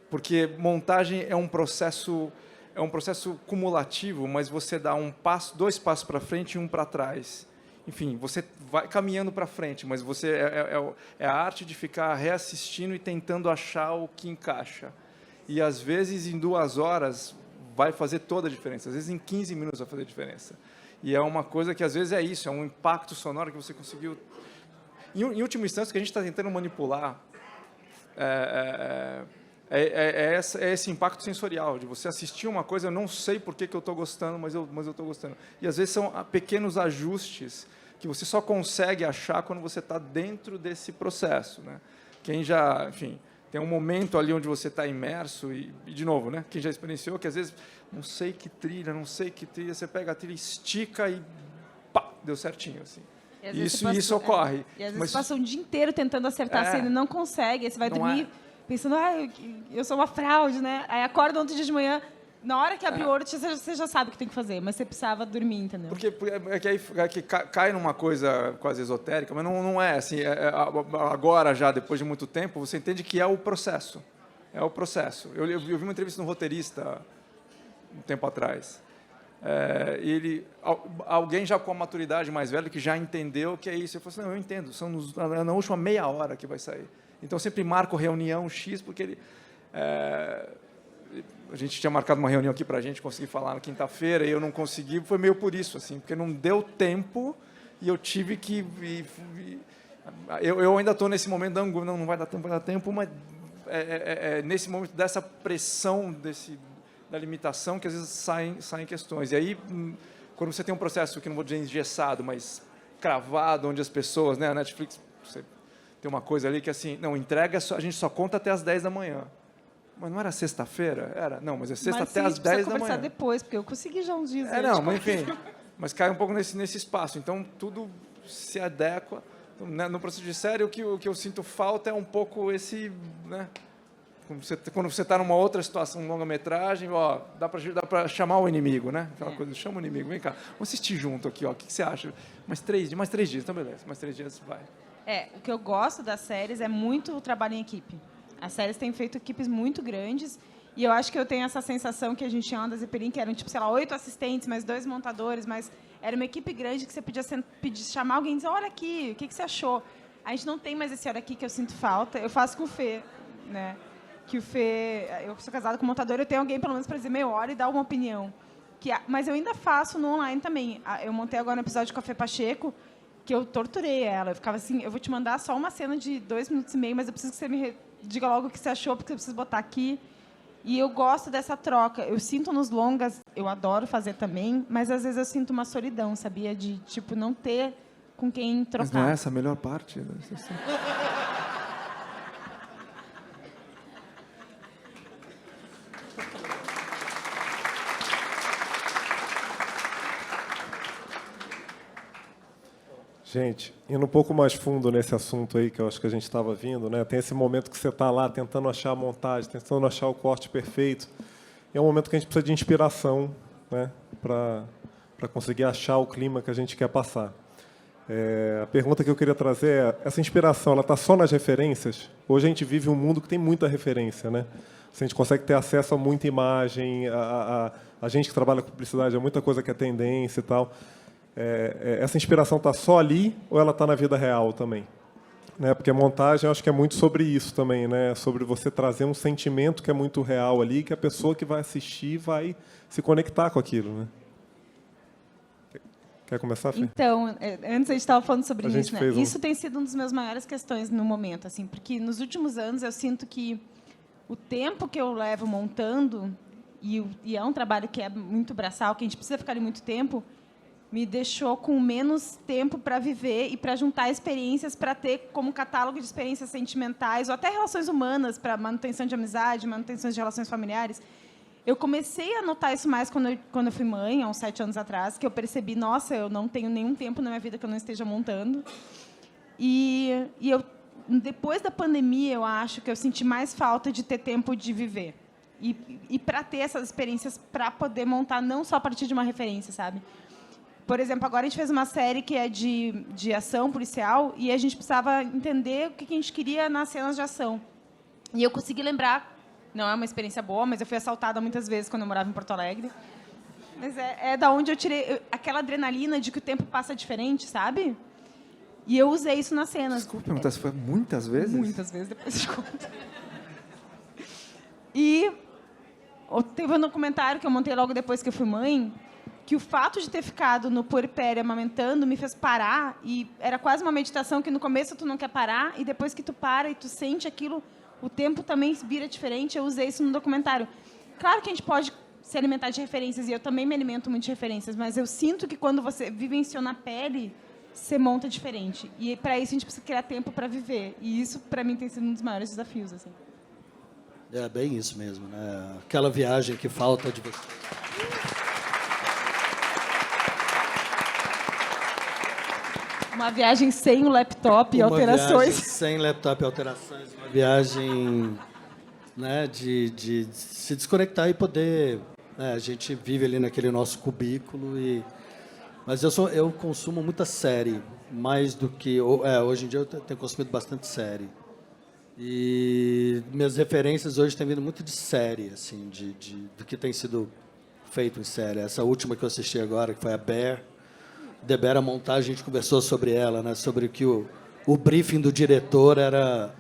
Porque montagem é um processo... é um processo cumulativo, mas você dá um passo, 2 passos para frente e um para trás. Enfim, você vai caminhando para frente, mas você é a arte de ficar reassistindo e tentando achar o que encaixa. E, às vezes, em 2 horas, vai fazer toda a diferença. Às vezes, em 15 minutos vai fazer a diferença. E é uma coisa que, às vezes, é isso, é um impacto sonoro que você conseguiu... Em última instância, o que a gente está tentando manipular é esse impacto sensorial, de você assistir uma coisa, eu não sei por que eu estou gostando, mas eu estou gostando. E, às vezes, são pequenos ajustes que você só consegue achar quando você está dentro desse processo, né? Quem já, enfim, tem um momento ali onde você está imerso e, de novo, né? Quem já experienciou, que às vezes, não sei que trilha, você pega a trilha, estica e pá, deu certinho, assim. Isso ocorre. E às vezes você passa um dia inteiro tentando acertar a cena e não consegue, aí você vai dormir pensando, eu sou uma fraude, né? Aí acorda outro dia de manhã, na hora que abre o olho, você já sabe o que tem que fazer, mas você precisava dormir, entendeu? Porque aí cai numa coisa quase esotérica, mas não é assim. Agora, já depois de muito tempo, você entende que é o processo. É o processo. Eu vi uma entrevista de um roteirista um tempo atrás. Alguém já com a maturidade mais velha que já entendeu que é isso. Eu falei assim, não, eu entendo, são na última meia hora que vai sair. Então, eu sempre marco reunião X, porque a gente tinha marcado uma reunião aqui para a gente conseguir falar na quinta-feira, e eu não consegui, foi meio por isso, assim, porque não deu tempo, e eu tive que... Eu ainda estou nesse momento da angústia, não vai dar tempo, mas nesse momento dessa pressão, da limitação, que às vezes saem questões. E aí, quando você tem um processo, que não vou dizer engessado, mas cravado, onde as pessoas, né, a Netflix, você tem uma coisa ali que assim, não, entrega, a gente só conta até as 10 da manhã. Mas não era sexta-feira? Era. Não, mas é sexta até as 10 da manhã. Mas conversar depois, porque eu consegui já uns dias. Não, mas enfim. Mas cai um pouco nesse espaço. Então, tudo se adequa. No processo de série, o que eu sinto falta é um pouco esse... Né, quando você está numa outra situação, longa-metragem, dá para chamar o inimigo, né? Aquela coisa, chama o inimigo, vem cá. Vamos assistir junto aqui, o que você acha? Mais 3 dias, então beleza. Mais 3 dias, vai. O que eu gosto das séries é muito o trabalho em equipe. As séries têm feito equipes muito grandes e eu acho que eu tenho essa sensação que a gente tinha uma da Zeppelin, que eram, tipo, sei lá, 8 assistentes, mais 2 montadores, mas era uma equipe grande que você podia chamar alguém e dizer, olha aqui, o que você achou? A gente não tem mais esse olha aqui que eu sinto falta. Eu faço com o Fê, né? Que o Fê, eu sou casada com o montador, eu tenho alguém pelo menos para dizer meia hora e dar uma opinião. Mas eu ainda faço no online também. Eu montei agora um episódio com a Fê Pacheco, que eu torturei ela. Eu ficava assim, eu vou te mandar só uma cena de 2 minutos e meio, mas eu preciso que você me diga logo o que você achou, porque eu preciso botar aqui. E eu gosto dessa troca. Eu sinto nos longas, eu adoro fazer também, mas às vezes eu sinto uma solidão, sabia? De, tipo, não ter com quem trocar. Mas não é essa a melhor parte? Gente, indo um pouco mais fundo nesse assunto aí, que eu acho que a gente estava vindo, né? Tem esse momento que você está lá tentando achar a montagem, tentando achar o corte perfeito. E é um momento que a gente precisa de inspiração, né? Para conseguir achar o clima que a gente quer passar. A pergunta que eu queria trazer é, essa inspiração, ela está só nas referências? Hoje a gente vive um mundo que tem muita referência, né? A gente consegue ter acesso a muita imagem, a gente que trabalha com publicidade, é muita coisa que é tendência e tal. Essa inspiração está só ali ou ela está na vida real também? Né? Porque a montagem, eu acho que é muito sobre isso também, né? Sobre você trazer um sentimento que é muito real ali, que a pessoa que vai assistir vai se conectar com aquilo, né? Quer começar, Fê? Então, antes a gente estava falando sobre isso, né? Fez Isso tem sido uma das minhas maiores questões no momento, assim, porque nos últimos anos eu sinto que o tempo que eu levo montando, e é um trabalho que é muito braçal, que a gente precisa ficar ali muito tempo, me deixou com menos tempo para viver e para juntar experiências, para ter como catálogo de experiências sentimentais ou até relações humanas, para manutenção de amizade, manutenção de relações familiares. Eu comecei a notar isso mais quando eu fui mãe, há uns 7 anos atrás, que eu percebi, nossa, eu não tenho nenhum tempo na minha vida que eu não esteja montando. E eu, depois da pandemia, eu acho que eu senti mais falta de ter tempo de viver. E para ter essas experiências, para poder montar não só a partir de uma referência, sabe? Por exemplo, agora a gente fez uma série que é de ação policial e a gente precisava entender o que a gente queria nas cenas de ação. E eu consegui lembrar Não é uma experiência boa, mas eu fui assaltada muitas vezes quando eu morava em Porto Alegre. Mas é da onde eu tirei aquela adrenalina de que o tempo passa diferente, sabe? E eu usei isso nas cenas. Desculpa perguntar, se foi muitas vezes? Muitas vezes, depois eu te conto. E teve um documentário que eu montei logo depois que eu fui mãe, que o fato de ter ficado no puerpério amamentando me fez parar, e era quase uma meditação que no começo tu não quer parar, e depois que tu para e tu sente aquilo, o tempo também vira diferente. Eu usei isso no documentário. Claro que a gente pode se alimentar de referências, e eu também me alimento muito de referências, mas eu sinto que quando você vivenciou na pele, você monta diferente. E para isso a gente precisa criar tempo para viver. E isso, para mim, tem sido um dos maiores desafios. Assim. É bem isso mesmo, né? Aquela viagem que falta de você. Uma viagem sem o laptop e alterações. Uma viagem sem laptop e alterações. Uma viagem, né, de se desconectar e poder... Né, a gente vive ali naquele nosso cubículo e... Mas eu consumo muita série, mais do que... hoje em dia eu tenho consumido bastante série. E minhas referências hoje têm vindo muito de série, assim, do que tem sido feito em série. Essa última que eu assisti agora, que foi a Bear, The Bear, a montagem, a gente conversou sobre ela, né, sobre que o briefing do diretor era...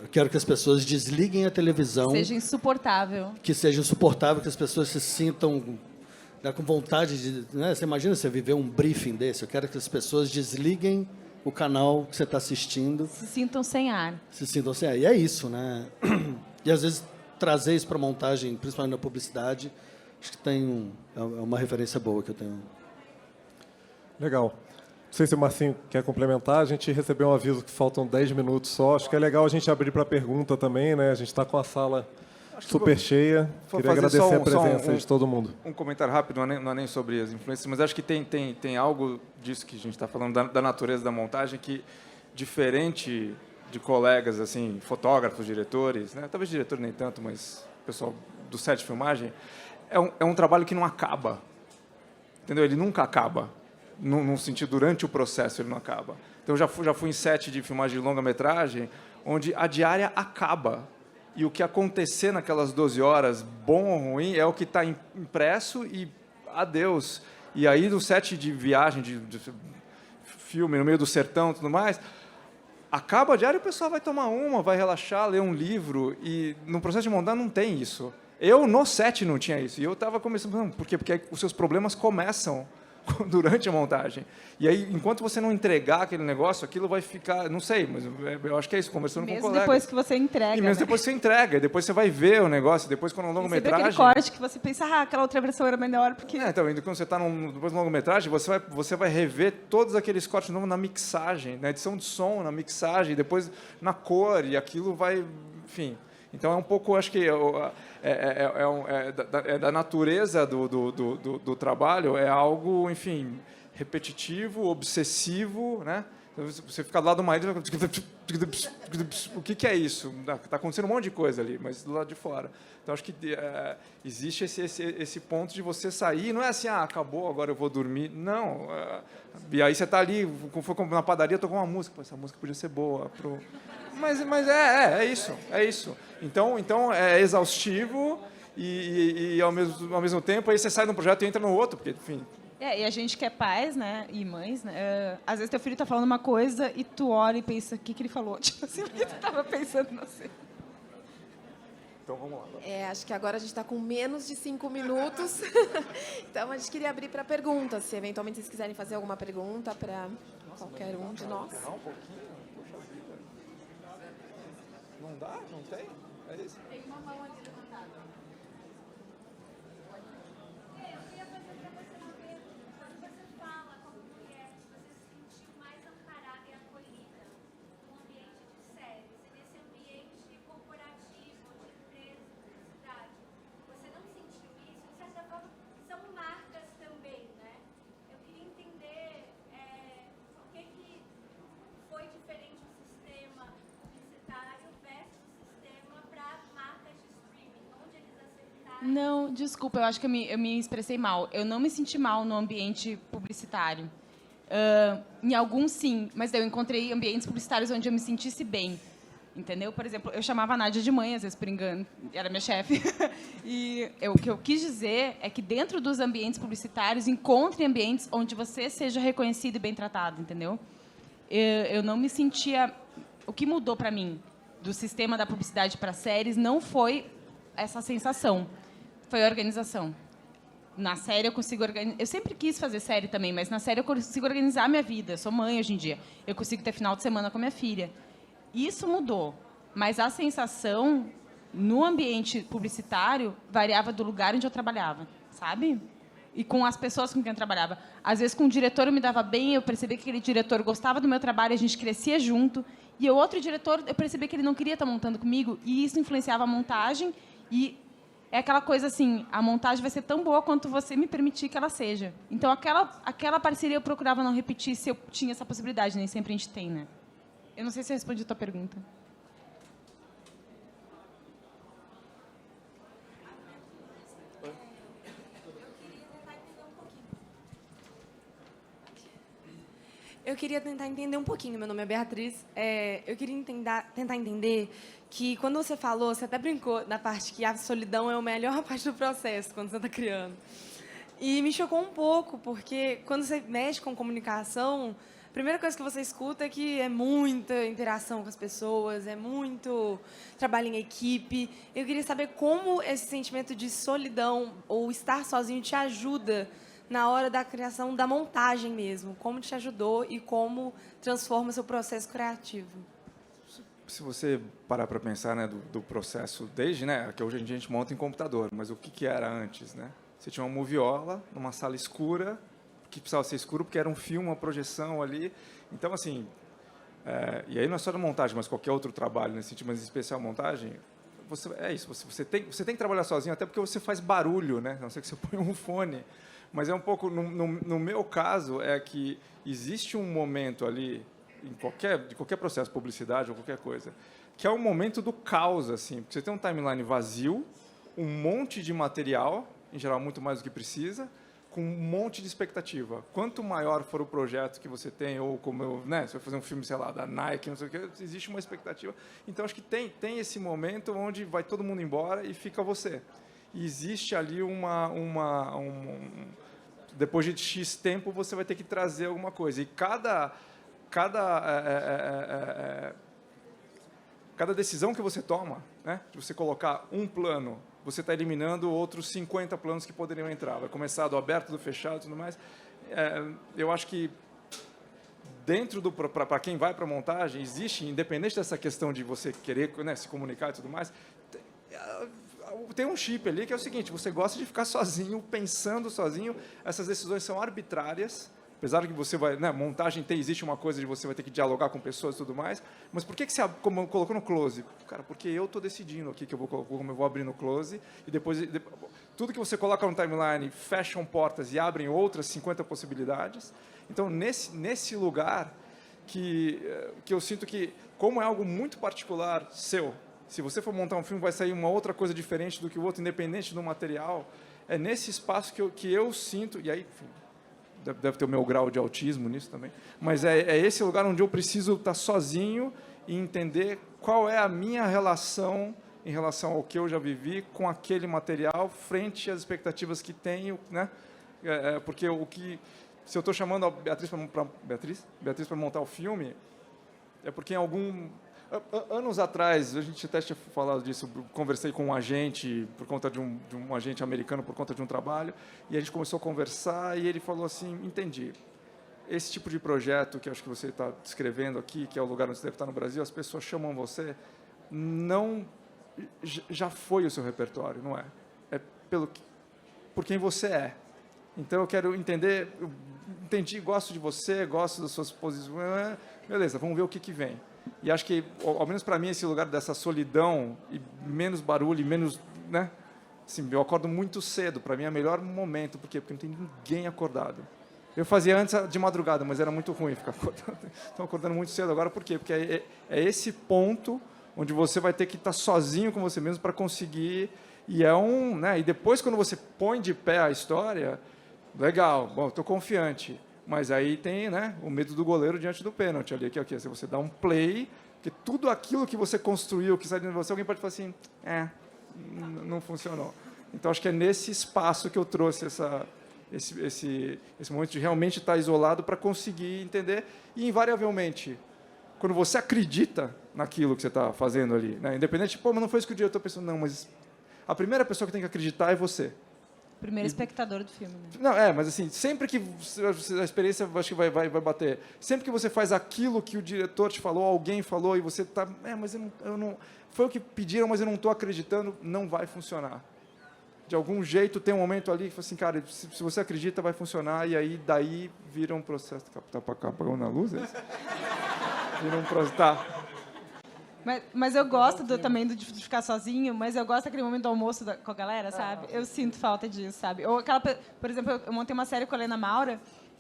eu quero que as pessoas desliguem a televisão. Seja insuportável. Que seja insuportável, que as pessoas se sintam... com vontade de... Né? Você imagina você viver um briefing desse? Eu quero que as pessoas desliguem o canal que você está assistindo. Se sintam sem ar. Se sintam sem ar. E é isso, né? E, às vezes, trazer isso para montagem, principalmente na publicidade, acho que é uma referência boa que eu tenho. Legal. Não sei se o Marcinho quer complementar. A gente recebeu um aviso que faltam 10 minutos só. Acho que é legal a gente abrir para pergunta também, né? A gente está com a sala... super cheia. Queria agradecer a presença de todo mundo. Um comentário rápido, não é nem sobre as influências, mas acho que tem algo disso que a gente está falando, da natureza da montagem, que, diferente de colegas, assim, fotógrafos, diretores, né? Talvez diretor nem tanto, mas pessoal do set de filmagem, é um trabalho que não acaba. Entendeu? Ele nunca acaba. Num sentido, durante o processo, ele não acaba. Então, eu já fui em set de filmagem de longa-metragem, onde a diária acaba. E o que acontecer naquelas 12 horas, bom ou ruim, é o que está impresso e adeus. E aí, no set de viagem, de filme, no meio do sertão e tudo mais, acaba a diária e o pessoal vai tomar uma, vai relaxar, ler um livro. E no processo de montar não tem isso. Eu, no set, não tinha isso. E eu estava começando... Por quê? Porque os seus problemas começam durante a montagem. E aí, enquanto você não entregar aquele negócio, aquilo vai ficar... Não sei, mas eu acho que é isso, conversando com o colega. Mesmo depois que você entrega. E mesmo depois que você entrega, e depois você vai ver o negócio, depois quando é um longa-metragem... Sempre aquele corte que você pensa, aquela outra versão era melhor, porque... Então, quando você está depois do longa-metragem, você vai rever todos aqueles cortes de novo na mixagem, na edição de som, na mixagem, depois na cor, e aquilo vai... Enfim... Então, é um pouco, acho que da natureza do trabalho, é algo, enfim, repetitivo, obsessivo, né? Você fica do lado do marido, o que é isso? Está acontecendo um monte de coisa ali, mas do lado de fora. Então, acho que existe esse ponto de você sair, não é assim, acabou, agora eu vou dormir. Não. E aí você está ali, foi na padaria, tocou uma música, pô, essa música podia ser boa. Mas é isso. Então é exaustivo e ao mesmo tempo aí você sai de um projeto e entra no outro, porque, enfim... E a gente que é pais, né, e mães, né, às vezes teu filho está falando uma coisa e tu olha e pensa, o que ele falou? Tipo assim, o que tu estava pensando, não sei. Então, vamos lá. Acho que agora a gente está com menos de 5 minutos. Então, a gente queria abrir para perguntas, se eventualmente vocês quiserem fazer alguma pergunta para qualquer um de nós. Um pouquinho? Poxa vida. Não dá? Não tem? É isso? Tem uma mão ali levantada. Eu queria fazer para você uma pergunta. Quando você fala como mulher, você se sentiu mais amparada e acolhida no ambiente de séries e nesse ambiente corporativo, de empresa, de publicidade. Você não sentiu isso? De certa forma, são marcas também, né? Eu queria entender por que foi diferente o sistema publicitário versus o sistema para marcas de streaming, onde eles acertaram. Não, desculpa, eu acho que eu me expressei mal. Eu não me senti mal no ambiente publicitário. Em alguns, sim, mas eu encontrei ambientes publicitários onde eu me sentisse bem. Entendeu? Por exemplo, eu chamava a Nádia de mãe, às vezes, por engano. Era minha chefe. E o que eu quis dizer é que, dentro dos ambientes publicitários, encontre ambientes onde você seja reconhecido e bem tratado, entendeu? Eu não me sentia... O que mudou para mim do sistema da publicidade para séries não foi essa sensação. Foi a organização. Na série eu consigo organizar... Eu sempre quis fazer série também, mas na série eu consigo organizar a minha vida. Eu sou mãe hoje em dia. Eu consigo ter final de semana com a minha filha. Isso mudou, mas a sensação no ambiente publicitário variava do lugar onde eu trabalhava, sabe? E com as pessoas com quem eu trabalhava. Às vezes, com o diretor eu me dava bem, eu percebia que aquele diretor gostava do meu trabalho, a gente crescia junto. E o outro diretor, eu percebia que ele não queria estar montando comigo, e isso influenciava a montagem. E é aquela coisa assim, a montagem vai ser tão boa quanto você me permitir que ela seja. Então, aquela parceria eu procurava não repetir se eu tinha essa possibilidade, nem sempre a gente tem, né? Eu não sei se eu respondi a tua pergunta. Eu queria tentar entender um pouquinho. Meu nome é Beatriz. Eu queria tentar entender que, quando você falou, você até brincou na parte que a solidão é a melhor parte do processo, quando você está criando. E me chocou um pouco, porque quando você mexe com comunicação, a primeira coisa que você escuta é que é muita interação com as pessoas, é muito trabalho em equipe. Eu queria saber como esse sentimento de solidão ou estar sozinho te ajuda na hora da criação da montagem mesmo. Como te ajudou e como transforma seu processo criativo. Se você parar para pensar, né, do processo, desde, né, que hoje a gente monta em computador, mas o que era antes, né? Você tinha uma moviola numa sala escura, que precisava ser escuro porque era um filme, uma projeção ali. Então, assim, e aí não é só de montagem, mas qualquer outro trabalho nesse sentido, mas em especial montagem, é isso, você tem que trabalhar sozinho, até porque você faz barulho, né? A não ser que você põe um fone. Mas é um pouco, no meu caso, é que existe um momento ali, de qualquer processo, publicidade ou qualquer coisa, que é o momento do caos, assim, porque você tem um timeline vazio, um monte de material, em geral muito mais do que precisa, com um monte de expectativa. Quanto maior for o projeto que você tem, ou como eu, né, se eu fazer um filme, sei lá, da Nike, não sei o que, existe uma expectativa. Então, acho que tem esse momento onde vai todo mundo embora e fica você. E existe ali depois de X tempo, você vai ter que trazer alguma coisa. E cada decisão que você toma, né, de você colocar um plano, você está eliminando outros 50 planos que poderiam entrar. Vai começar do aberto, do fechado e tudo mais. Eu acho que, para quem vai para a montagem, existe, independente dessa questão de você querer, né, se comunicar e tudo mais, tem um chip ali que é o seguinte: você gosta de ficar sozinho, pensando sozinho, essas decisões são arbitrárias, apesar de que você vai, né, montagem existe uma coisa de você vai ter que dialogar com pessoas e tudo mais, mas por que você colocou no close? Cara, porque eu estou decidindo aqui como eu vou abrir no close, e depois tudo que você coloca no timeline fecham portas e abrem outras 50 possibilidades. Então, nesse lugar que eu sinto que, como é algo muito particular seu, se você for montar um filme, vai sair uma outra coisa diferente do que o outro, independente do material. É nesse espaço que eu sinto, e aí, enfim, deve ter o meu grau de autismo nisso também, mas é esse lugar onde eu preciso estar sozinho e entender qual é a minha relação em relação ao que eu já vivi com aquele material frente às expectativas que tenho, né? Porque se eu estou chamando a Beatriz para montar o filme, é porque anos atrás, a gente até tinha falado disso, conversei com um agente, por conta de um agente americano, por conta de um trabalho, e a gente começou a conversar, e ele falou assim: entendi, esse tipo de projeto que acho que você está descrevendo aqui, que é o lugar onde você deve estar no Brasil, as pessoas chamam você, já foi o seu repertório, não é? É por quem você é. Então, eu quero entender, entendi, gosto de você, gosto das suas posições, beleza, vamos ver o que vem. E acho que, ao menos para mim, esse lugar dessa solidão, e menos barulho, e menos, né? Assim, eu acordo muito cedo, para mim é o melhor momento. Por quê? Porque não tem ninguém acordado. Eu fazia antes de madrugada, mas era muito ruim ficar acordando. Estou acordando muito cedo agora, por quê? Porque é esse ponto onde você vai ter que estar sozinho com você mesmo para conseguir. E né? E depois, quando você põe de pé a história, legal, bom, estou confiante. Mas aí tem, né, o medo do goleiro diante do pênalti ali, que é o quê? Se você dá um play, que tudo aquilo que você construiu, que sai dentro de você, alguém pode falar assim, não funcionou. Então, acho que é nesse espaço que eu trouxe esse momento de realmente estar isolado para conseguir entender. E, invariavelmente, quando você acredita naquilo que você está fazendo ali, né, independente, mas não foi isso que o diretor pensou, não, mas a primeira pessoa que tem que acreditar é você. Primeiro espectador do filme. Né? Não, mas assim, sempre que a experiência acho que vai bater, sempre que você faz aquilo que o diretor te falou, alguém falou, e você está, mas eu não, foi o que pediram, mas eu não estou acreditando, não vai funcionar. De algum jeito tem um momento ali que fala assim, cara, se você acredita, vai funcionar, e aí daí vira um processo. Tá apagando a luz? É isso? Vira um processo. Tá. Mas eu gosto também de ficar sozinho, mas eu gosto daquele momento do almoço com a galera, sabe? Eu sinto falta disso, sabe? Ou por exemplo, eu montei uma série com a Helena Maura,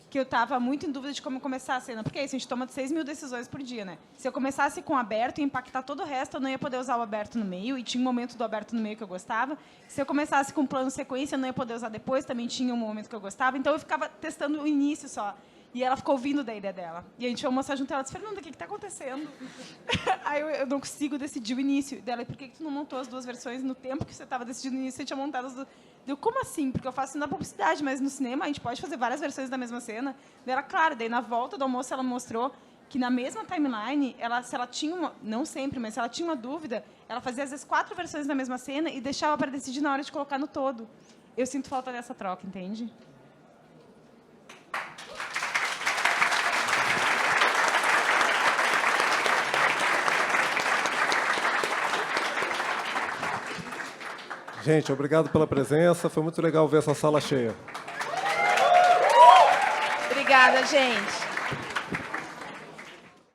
que eu estava muito em dúvida de como começar a cena. Porque é isso, a gente toma 6.000 decisões por dia, né? Se eu começasse com o aberto e impactar todo o resto, eu não ia poder usar o aberto no meio, e tinha um momento do aberto no meio que eu gostava. Se eu começasse com plano sequência, eu não ia poder usar depois, também tinha um momento que eu gostava. Então, eu ficava testando o início só. E ela ficou ouvindo da ideia dela. E a gente foi almoçar junto, ela disse, Fernanda, o que está acontecendo? Aí eu não consigo decidir o início dela. E por que tu não montou as duas versões no tempo que você estava decidindo o início? Você tinha montado as duas. Eu, como assim? Porque eu faço isso na publicidade, mas no cinema a gente pode fazer várias versões da mesma cena. Daí ela, claro, daí na volta do almoço ela mostrou que na mesma timeline, se ela tinha uma, não sempre, mas se ela tinha uma dúvida, ela fazia às vezes 4 versões da mesma cena e deixava para decidir na hora de colocar no todo. Eu sinto falta dessa troca, entende? Gente, obrigado pela presença. Foi muito legal ver essa sala cheia. Obrigada, gente.